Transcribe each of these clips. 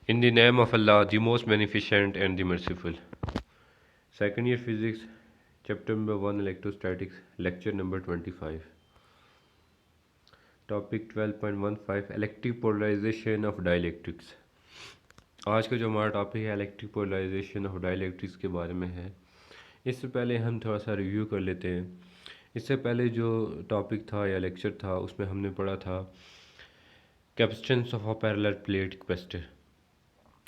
In the name of Allah, the most beneficent and the merciful. Second year physics, chapter number 1, electrostatics, lecture number 25. Topic 12.15, electric polarisation of dielectrics. आज का जो हमारा topic है electric polarisation of dielectrics के बारे में है। इससे पहले हम थोड़ा सा रिव्यू कर लेते हैं। इससे पहले जो टॉपिक था या लेक्चर था उसमें हमने पढ़ा था capacitance of a parallel plate capacitor.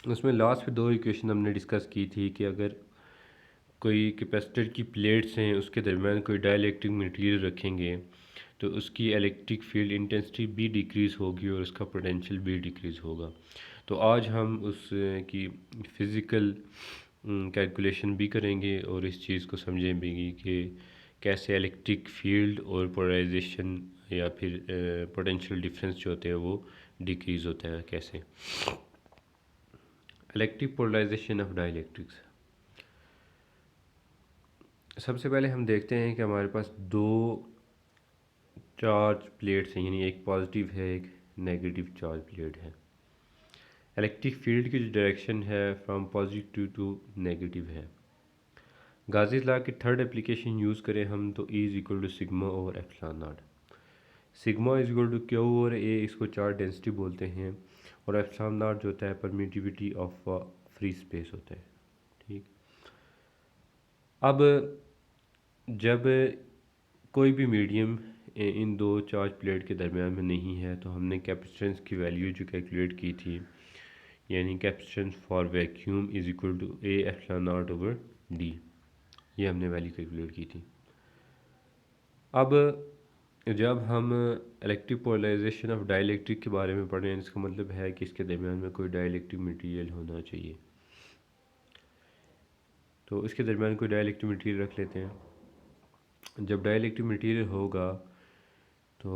उसमें लास्ट में दो इक्वेशन हमने डिस्कस की थी कि अगर कोई कैपेसिटर की प्लेट्स हैं उसके दरमियान कोई डाइलेक्ट्रिक मटेरियल रखेंगे तो उसकी इलेक्ट्रिक फील्ड इंटेंसिटी भी डिक्रीज़ होगी और उसका पोटेंशियल भी डिक्रीज़ होगा। तो आज हम उस की फ़िज़िकल कैलकुलेशन भी करेंगे और इस चीज़ को समझें भी कि कैसे इलेक्ट्रिक फील्ड और पोलराइजेशन या फिर पोटेंशियल डिफरेंस जो होते हैं वो डिक्रीज़ होता है कैसे। Electric polarisation of dielectrics. सबसे पहले हम देखते हैं कि हमारे पास दो चार्ज प्लेट्स हैं, यानी एक पॉजिटिव है एक नेगेटिव चार्ज प्लेट है। इलेक्ट्रिक फील्ड की जो डायरेक्शन है फ्रॉम पॉजिटिव टू नेगेटिव है। गाज़ीज़ लॉ की थर्ड एप्लीकेशन यूज़ करें हम तो E is equal to sigma over epsilon naught. Sigma is equal to Q over A, इसको चार्ज डेंसिटी बोलते हैं, और एप्सिलॉन नॉट जो होता है परमिटिविटी ऑफ फ्री स्पेस होता है। ठीक, अब जब कोई भी मीडियम इन दो चार्ज प्लेट के दरमियान में नहीं है तो हमने कैपेसिटेंस की वैल्यू जो कैलकुलेट की थी, यानी capacitance for vacuum is equal to A epsilon naught over D, ये हमने वैल्यू कैलकुलेट की थी। अब जब हम इलेक्ट्रिक पोलराइजेशन ऑफ डाइलेक्ट्रिक के बारे में पढ़ रहे हैं इसका मतलब है कि इसके दरमियान में कोई डाइलेक्ट्रिक मटेरियल होना चाहिए। तो इसके दरमियान कोई डाइलेक्ट्रिक मटेरियल रख लेते हैं। जब डाइलेक्ट्रिक मटेरियल होगा तो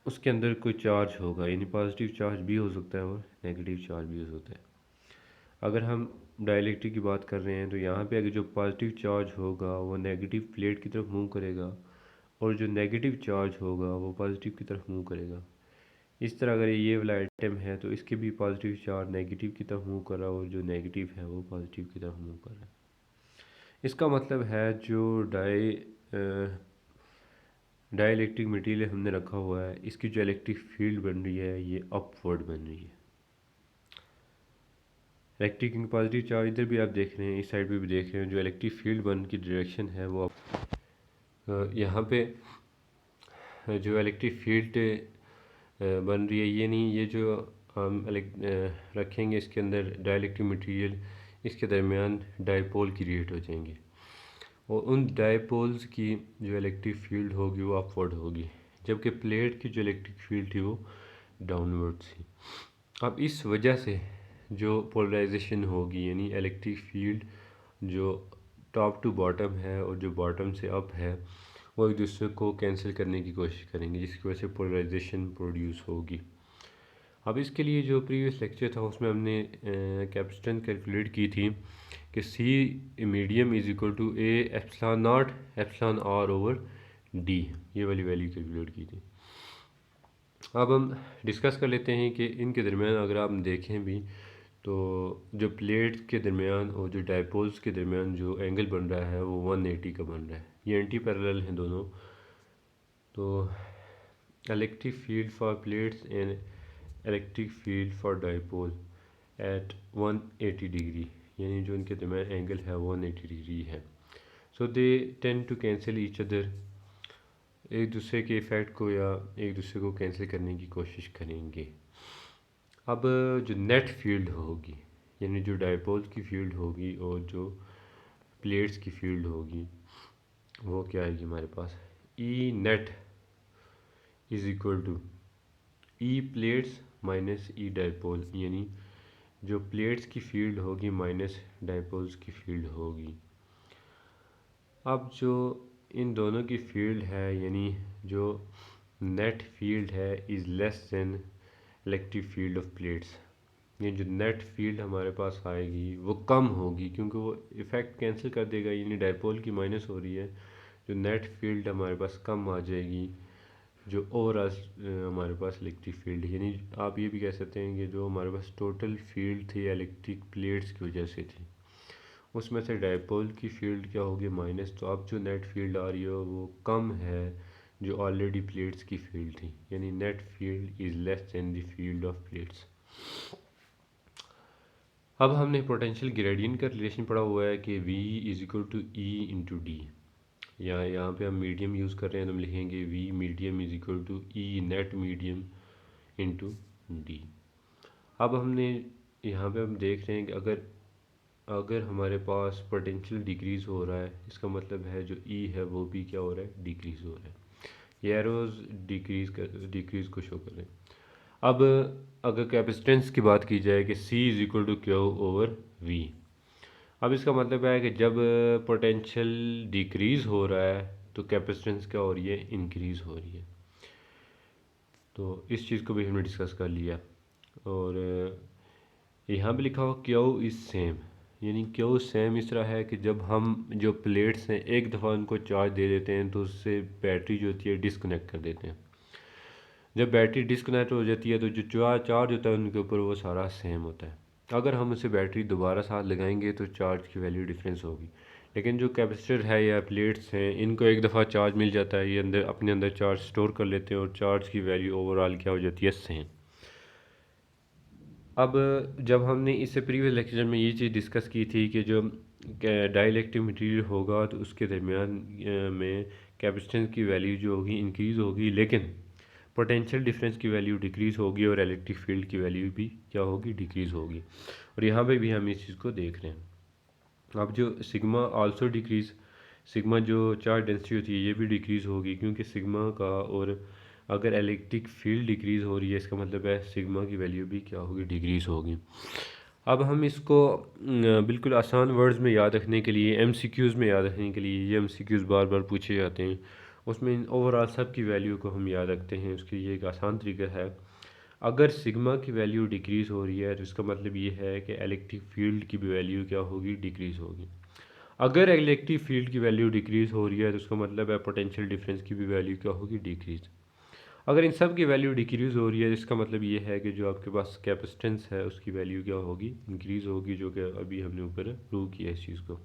उसके अंदर कोई चार्ज होगा, यानी पॉजिटिव चार्ज भी हो सकता है और नेगेटिव चार्ज भी हो सकता है। अगर हम डाइलेक्ट्रिक की बात कर रहे हैं तो यहाँ पे अगर जो पॉजिटिव चार्ज होगा वो नेगेटिव प्लेट की तरफ मूव करेगा और जो नेगेटिव चार्ज होगा वो पॉजिटिव की तरफ मूव करेगा। इस तरह अगर ये वाला आइटम है तो इसके भी पॉजिटिव चार्ज नेगेटिव की तरफ मूव कर रहा है और जो नेगेटिव है वो पॉजिटिव की तरफ मूव कर रहा है। इसका मतलब है जो डाइलेक्ट्रिक मटेरियल हमने रखा हुआ है इसकी जो इलेक्ट्रिक फील्ड बन रही है ये अपवर्ड बन रही है। इलेक्ट्रिक पॉजिटिव चार्ज इधर भी आप देख रहे हैं, इस साइड पे भी देख रहे हैं, जो इलेक्ट्रिक फील्ड बन की डायरेक्शन है वो यहाँ पे जो इलेक्ट्रिक फील्ड बन रही है ये नहीं, ये जो हम रखेंगे इसके अंदर डाइलेक्ट्रिक मटेरियल, इसके दरमियान डाइपोल क्रिएट हो जाएंगे और उन डाइपोल्स की जो इलेक्ट्रिक फील्ड होगी वो अपवर्ड होगी, जबकि प्लेट की जो इलेक्ट्रिक फील्ड थी वो डाउनवर्ड थी। अब इस वजह से जो पोलराइजेशन होगी, यानी इलेक्ट्रिक फील्ड जो टॉप टू बॉटम है और जो बॉटम से अप है वो एक दूसरे को कैंसिल करने की कोशिश करेंगे, जिसकी वजह से पोलराइजेशन प्रोड्यूस होगी। अब इसके लिए जो प्रीवियस लेक्चर था उसमें हमने कैपेसिटेंस कैलकुलेट की थी कि C medium is equal to A epsilon naught epsilon r over D, ये वाली वैल्यू कैलकुलेट की थी। अब हम डिस्कस कर लेते हैं कि इनके दरमियान अगर आप देखें भी तो जो प्लेट्स के दरमियान और जो डाइपोल्स के दरमियान जो एंगल बन रहा है वो 180 का बन रहा है, ये एंटी पैरेलल हैं दोनों। तो electric field for plates and electric field for dipole at 180 degree, यानी जो इनके दरमियान एंगल है 180 डिग्री है। So they tend to cancel each other, एक दूसरे के इफ़ेक्ट को या एक दूसरे को कैंसिल करने की कोशिश करेंगे। अब जो नेट फील्ड होगी, यानी जो डाइपोल की फील्ड होगी और जो प्लेट्स की फील्ड होगी वो क्या आएगी हमारे पास, E net is equal to E plates minus E dipole, यानी जो प्लेट्स की फील्ड होगी माइनस डाइपोल्स की फील्ड होगी। अब जो इन दोनों की फील्ड है, यानी जो नेट फील्ड है is less than electric field of plates, ये जो नेट फील्ड हमारे पास आएगी वो कम होगी क्योंकि वो इफ़ेक्ट कैंसिल कर देगा, यानी डाइपोल की माइनस हो रही है, जो नेट फील्ड हमारे पास कम आ जाएगी जो ओवरऑल हमारे पास इलेक्ट्रिक फील्ड, यानी आप ये भी कह सकते हैं कि जो हमारे पास टोटल फील्ड थी इलेक्ट्रिक प्लेट्स की वजह से थी, उसमें से डायपोल की फील्ड क्या होगी माइनस, तो अब जो नेट फील्ड आ रही हो वो कम है जो ऑलरेडी प्लेट्स की फील्ड थी, यानी net field is less than the field of plates. अब हमने पोटेंशियल ग्रेडियंट का रिलेशन पढ़ा हुआ है कि V is equal to E into D, यहाँ पे हम मीडियम यूज़ कर रहे हैं तो हम लिखेंगे V medium is equal to E net medium into D. अब हमने यहाँ पे हम देख रहे हैं कि अगर अगर हमारे पास पोटेंशियल डिक्रीज़ हो रहा है, इसका मतलब है जो ई है वो भी क्या हो रहा है, डिक्रीज़ हो रहा है। ये एरोज़ डिक्रीज़ को शो कर रहे हैं। अब अगर कैपेसिटेंस की बात की जाए कि C is equal to Q over V, अब इसका मतलब है कि जब पोटेंशियल डिक्रीज़ हो रहा है तो कैपेसिटेंस क्या हो रही है, इंक्रीज़ हो रही है। तो इस चीज़ को भी हमने डिस्कस कर लिया। और यहाँ पे लिखा हुआ क्यू इज़ सेम, यानी क्यू सेम इस तरह है कि जब हम जो प्लेट्स हैं एक दफ़ा उनको चार्ज दे देते हैं तो उससे बैटरी जो होती है डिस्कनेक्ट कर देते हैं। जब बैटरी डिस्कनेक्ट हो जाती है तो जो चार्ज होता है उनके ऊपर वो सारा सेम होता है। अगर हम उसे बैटरी दोबारा साथ लगाएंगे तो चार्ज की वैल्यू डिफरेंस होगी, लेकिन जो कैपेसिटर है या प्लेट्स हैं इनको एक दफ़ा चार्ज मिल जाता है, ये अंदर अपने अंदर चार्ज स्टोर कर लेते हैं और चार्ज की वैल्यू ओवरऑल क्या हो जाती है, सेम। अब जब हमने इससे प्रीवियस लेक्चर में ये चीज़ डिस्कस की थी कि जो डाइलेक्ट्रिक मटेरियल होगा तो उसके दरमियान में कैपेसिटेंस की वैल्यू जो होगी इंक्रीज़ होगी, लेकिन पोटेंशियल डिफरेंस की वैल्यू डिक्रीज़ होगी और इलेक्ट्रिक फील्ड की वैल्यू भी क्या होगी, डिक्रीज़ होगी। और यहाँ पे भी हम इस चीज़ को देख रहे हैं। अब जो सिग्मा आल्सो डिक्रीज़, सिग्मा जो चार्ज डेंसिटी होती है ये भी डिक्रीज़ होगी, क्योंकि सिग्मा का, और अगर इलेक्ट्रिक फील्ड डिक्रीज़ हो रही है इसका मतलब है सिग्मा की वैल्यू भी क्या होगी, डिक्रीज़ होगी। अब हम इसको बिल्कुल आसान वर्ड्स में याद रखने के लिए, एमसीक्यूज़ में याद रखने के लिए, ये एमसीक्यूज़ बार बार पूछे जाते हैं, उसमें ओवरऑल सब की वैल्यू को हम याद रखते हैं। उसके लिए एक आसान तरीका है, अगर सिग्मा की वैल्यू डिक्रीज़ हो रही है तो इसका मतलब ये है कि इलेक्ट्रिक फील्ड की भी वैल्यू क्या होगी, डिक्रीज़ होगी। अगर इलेक्ट्रिक फील्ड की वैल्यू डिक्रीज़ हो रही है तो उसका मतलब है पोटेंशियल डिफरेंस की भी वैल्यू क्या होगी, डिक्रीज़। अगर इन सब की वैल्यू डिक्रीज़ हो रही है इसका मतलब ये है कि जो आपके पास कैपेसिटेंस है उसकी वैल्यू क्या होगी, इंक्रीज़ होगी, जो कि अभी हमने ऊपर प्रूव किया इस चीज़ को।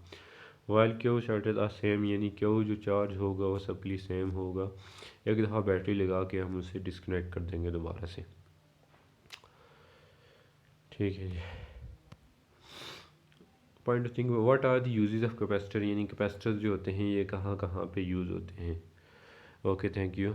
While Q charges are same, यानी क्यू जो चार्ज होगा वो सबके लिए सेम होगा। एक दफ़ा बैटरी लगा के हम उसे डिस्कनेक्ट कर देंगे दोबारा से। ठीक है जी। Point to think, what are the uses of capacitor, यानी कैपेसिटर्स जो होते हैं ये कहाँ कहाँ पे यूज़ होते हैं। Okay, thank you.